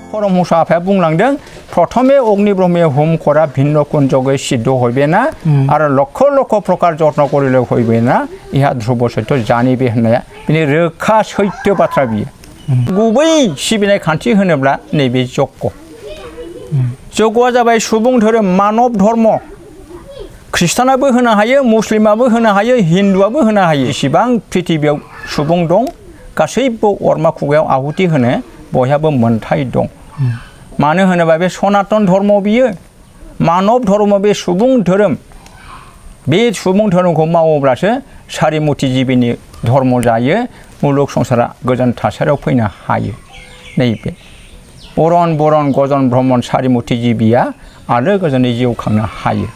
परमहंस आफाया बुंलांदों प्रथमे अग्नि ब्रह्मे हुम खरा भिन्न कुंजगे सिद्ध हयबेना आरो लक्ष लक्ष प्रकार जत्न करिले हयबेना इहा ध्रुव सत्य जानिबे होननाया बिनि रोखा सैथो बाथ्रा बियो गुबै सिबिनाय खान्थि होनोब्ला नैबे जग्य जग्यआ जाबाय सुबुं धोरोम मानब धर्म ख्रिस्टानाबो होनो हायो मुस्लिमाबो होनो हायो हिन्दुआबो होनो हायो एसेबां पृथिबियाव सुबुं दं गासैबो अरमा खुगायाव आहुति होनो बयहाबो मोनथाय दं मानो होनोबा बे सनातन धर्म बियो मानब धर्म बे सुबुं धोरोमखौ मावोब्लासो सारिमुथि जिबिनि धर्म जायो मुलुग संसारा गोजोन थासारियाव फैनो हायो नैबे बरन गजन ब्रह्मन सारिमुथि जिबिया आलो गोजोनै जिउ खांनो हायो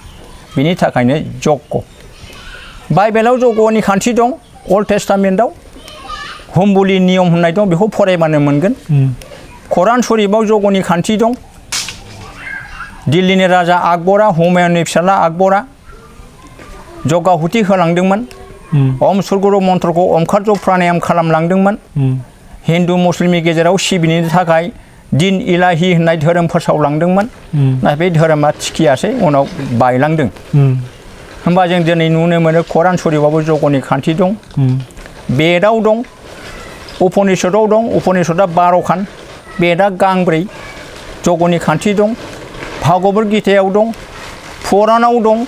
बिनि थाखायनो जग्य बाइबेलाव जग्यनि खान्थि दं अल्ड टेस्टामेन्टआव हुमबुलि नियम होननाय दं बेखौ फरायबानो मोनगोन कुरान शरीफआव जग्यनि खान्थि दं दिल्लीनि राजा आकबरा हुमायूननि फिसाला आकबरा जग्याहुति होलांदोंमोन ओम सुरगुरु मन्त्रखौ ओमकार जप प्राणायाम खालामलांदोंमोन हिन्दु मुस्लिमनि गेजेराव सिबिनि थाखाय दिन इलाहि होननाय धोरोम फोसावलांदोंमोन नाथाय बे धोरोमा थिखियासै उनाव बायलांदों होमबा जों दिनै नुनो मोनो कुरान शरीफआवबो जग्यनि खान्थि दं बेदाव दं उपनिषदाव दं उपनिषदा 12 खान बेदा गांब्रै जग्यनि खान्थि दं भागवत गीतायाव दं पुराणाव दं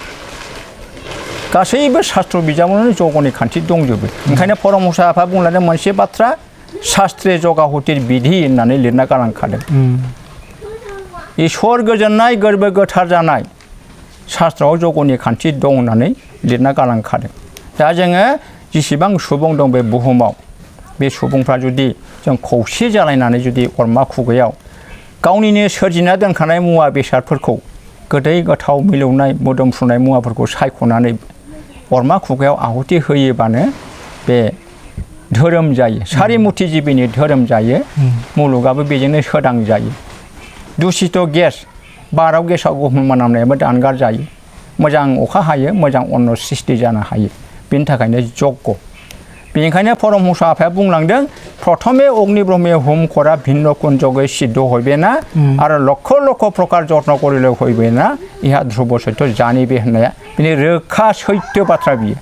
गासैबो शास्त्र बिजाबावनो जग्यनि खान्थि दंजोबो ओंखायनो परमहंस आफा बुंलांदों मोनसे बाथ्रा शास्त्रे जग्याहुतिर बिधि होननानै लिरना गालांखादों ईश्वर गोजोननाय गोरबो गोथार जानाय शास्त्रआव जग्यनि खान्थि दं होननानै लिरना गालांखादों दा जोङो जेसेबां सुबुं दं बे बुहुमाव बे सुबुंफ्रा जुदि जों खौसे जालायनानै जुदि अरमा खुगायाव गावनिनो सोरजिना दोनखानाय मुवा बेसादफोरखौ गोदै गोथाव मिलौनाय मोदोमफ्रुनाय मुवाफोरखौ सायख'नानै अरमा खुगायाव आहुति होयोबानो बे धोरोम जायो सारिमुथि जिबिनि धोरोम जायो मुलुगाबो बेजोंनो सोदां जायो दूषित गेस बाराव गेसाव गोफोन मोनामनायाबो दानगार जायो मोजां अखा हायो मोजां अन्न सृष्टि जानो हायो बेनि थाखायनो जग्य बेनिखायनो परमहंस आफाया बुंलांदों प्रथमे अग्नि ब्रह्मे हुम खरा भिन्न कुंजगे सिद्ध हयबेना आरो लक्ष लक्ष प्रकार जत्न करिले हयबेना इहा ध्रुव सत्य जानिबे होननाया बिनि रोखा सैथो बाथ्रा बियो